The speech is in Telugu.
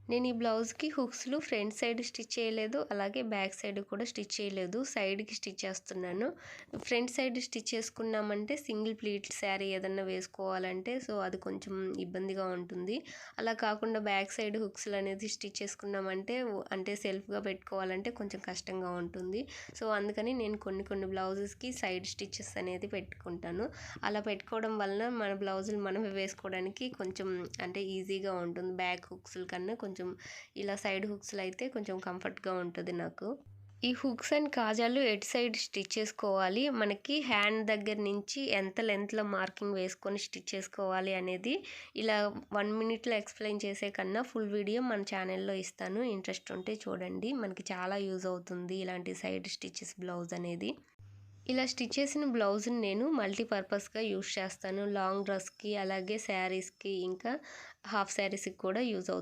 నేను ఈ బ్లౌజ్‌కి హుక్స్‌లు ఫ్రంట్ సైడ్ స్టిచ్ చేయలేదు. అలాగే బ్యాక్ సైడ్ కూడా స్టిచ్ చేయలేదు. సైడ్‌కి స్టిచ్ చేస్తున్నాను. ఫ్రంట్ సైడ్ స్టిచ్ చేసుకున్నామంటే సింగిల్ ప్లీట్ శారీ ఏదన్నా వేసుకోవాలంటే అది కొంచెం ఇబ్బందిగా ఉంటుంది. అలా కాకుండా బ్యాక్ సైడ్ హుక్స్‌లు అనేది స్టిచ్ చేసుకున్నామంటే అంటే సెల్ఫ్‌గా పెట్టుకోవాలంటే కొంచెం కష్టంగా ఉంటుంది. అందుకని నేను కొన్ని బ్లౌజెస్‌కి సైడ్ స్టిచెస్ అనేది పెట్టుకుంటాను. అలా పెట్టుకోవడం వలన మన బ్లౌజులు మనమే వేసుకోవడానికి కొంచెం అంటే ఈజీగా ఉంటుంది. బ్యాక్ హుక్స్‌ల కన్నా కొంచెం ఇలా సైడ్ హుక్స్‌లో అయితే కొంచెం కంఫర్ట్‌గా ఉంటది నాకు. ఈ హుక్స్ అండ్ కాజాలు ఎటు సైడ్ స్టిచ్ చేసుకోవాలి, మనకి హ్యాండ్ దగ్గర నుంచి ఎంత లెంత్‌లో మార్కింగ్ వేసుకొని స్టిచ్ చేసుకోవాలి అనేది ఇలా 1 మినిట్‌లో ఎక్స్‌ప్లెయిన్ చేసే కన్నా ఫుల్ వీడియో మన ఛానల్‌లో ఇస్తాను. ఇంట్రెస్ట్ ఉంటే చూడండి. మనకి చాలా యూజ్ అవుతుంది ఇలాంటి సైడ్ స్టిచెస్ బ్లౌజ్ అనేది. ఇలా స్టిచ్ చేసిన బ్లౌజ్‌ని నేను మల్టీపర్పస్‌గా యూజ్ చేస్తాను. లాంగ్ డ్రెస్‌కి, అలాగే శారీస్‌కి, ఇంకా హాఫ్ శారీస్‌కి కూడా యూజ్ అవుతుంది.